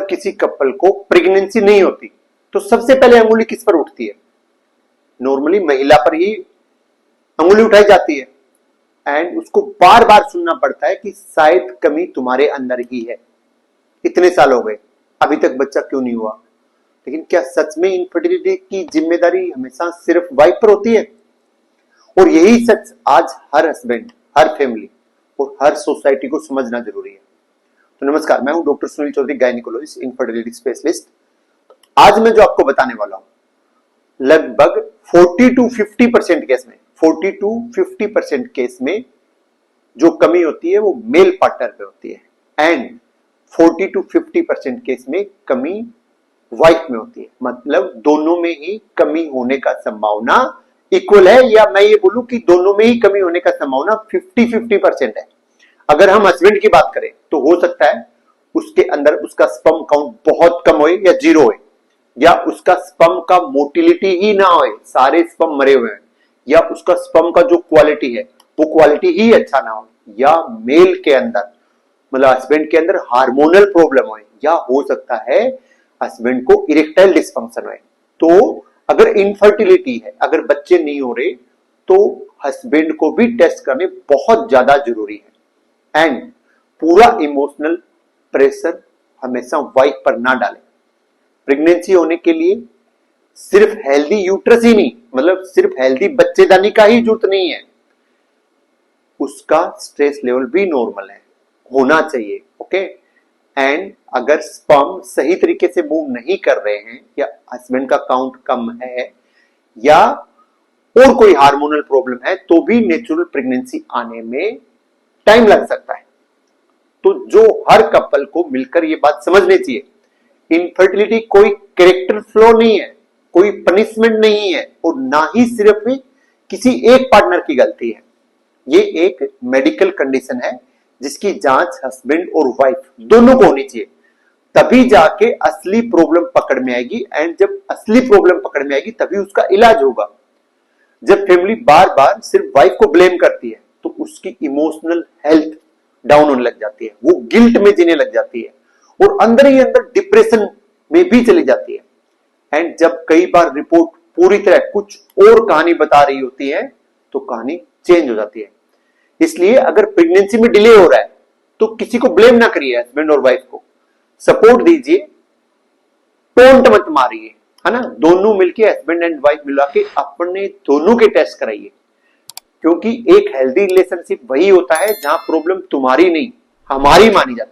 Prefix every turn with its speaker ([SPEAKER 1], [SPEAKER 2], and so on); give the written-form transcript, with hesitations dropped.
[SPEAKER 1] जब किसी कपल को प्रेगनेंसी नहीं होती तो सबसे पहले अंगुली किस पर उठती है? नॉर्मली महिला पर ही अंगुली उठाई जाती है एंड उसको बार बार सुनना पड़ता है कि शायद कमी तुम्हारे अंदर ही है, इतने साल हो गए अभी तक बच्चा क्यों नहीं हुआ। लेकिन क्या सच में इनफर्टिलिटी की जिम्मेदारी हमेशा सिर्फ वाइफ पर होती है? और यही सच आज हर हस्बैंड, हर फैमिली और हर सोसाइटी को समझना जरूरी है। तो नमस्कार, मैं हूं doctor Sunil Chaudhary, gynaecologist, infertility specialist. आज मैं जो आपको बताने वाला हूं, लगभग 40 to 50% केस में, 40 to 50% केस में जो कमी होती है वो मेल पार्टनर पे होती है एंड 40 to 50% केस में कमी वाइफ में होती है। मतलब दोनों में ही कमी होने का संभावना इक्वल है, या मैं ये बोलूं कि दोनों में ही कमी होने का संभावना 50-50% है। अगर हम हस्बैंड की बात करें तो हो सकता है उसके अंदर उसका स्पर्म काउंट बहुत कम होए या जीरो होए, या उसका स्पर्म का मोटिलिटी ही ना होए, सारे स्पर्म मरे हुए हैं, या उसका स्पर्म का जो क्वालिटी है वो क्वालिटी ही अच्छा ना हो, या मेल के अंदर मतलब हस्बैंड के अंदर हार्मोनल प्रॉब्लम होए, या हो सकता है हस्बैंड को इरेक्टाइल डिस्फंक्शन होए। तो अगर इनफर्टिलिटी है, अगर बच्चे नहीं हो रहे, तो हस्बैंड को भी टेस्ट करने बहुत ज्यादा जरूरी है एंड पूरा इमोशनल प्रेशर हमेशा वाइफ पर ना डालें। प्रेगनेंसी होने के लिए सिर्फ हेल्दी यूट्रस ही नहीं, मतलब सिर्फ हेल्दी बच्चेदानी का ही जरूरत नहीं है, उसका स्ट्रेस लेवल भी नॉर्मल है, होना चाहिए। ओके, एंड अगर स्पर्म सही तरीके से मूव नहीं कर रहे हैं, या हस्बैंड का काउंट कम है, या और कोई हार्मोनल प्रॉब्लम है, तो भी नेचुरल प्रेगनेंसी आने में टाइम लग सकता है। तो जो हर कपल को मिलकर ये बात समझनी चाहिए, इनफर्टिलिटी कोई कैरेक्टर फ्लॉ नहीं है, कोई पनिशमेंट नहीं है, और ना ही सिर्फ किसी एक पार्टनर की गलती है। ये एक मेडिकल कंडीशन है जिसकी जांच हस्बैंड और वाइफ दोनों को होनी चाहिए, तभी जाके असली प्रॉब्लम पकड़ में आएगी। एंड जब असली प्रॉब्लम पकड़ में आएगी तभी उसका इलाज होगा। जब फैमिली बार बार सिर्फ वाइफ को ब्लेम करती है तो उसकी इमोशनल हेल्थ डाउन होने लग जाती है, वो गिल्ट में जीने लग जाती है और अंदर ही अंदर डिप्रेशन में भी चली जाती है। एंड जब कई बार रिपोर्ट पूरी तरह कुछ और कहानी बता रही होती है तो कहानी चेंज हो जाती है। इसलिए अगर प्रेगनेंसी में डिले हो रहा है तो किसी को ब्लेम ना करिए, हस्बैंड और वाइफ को सपोर्ट दीजिए, टोंट मत मारिए, है ना। दोनों मिलके हस्बैंड एंड वाइफ मिला के अपने दोनों के टेस्ट कराइए, क्योंकि एक हेल्दी रिलेशनशिप वही होता है जहां प्रॉब्लम तुम्हारी नहीं हमारी मानी जाती है।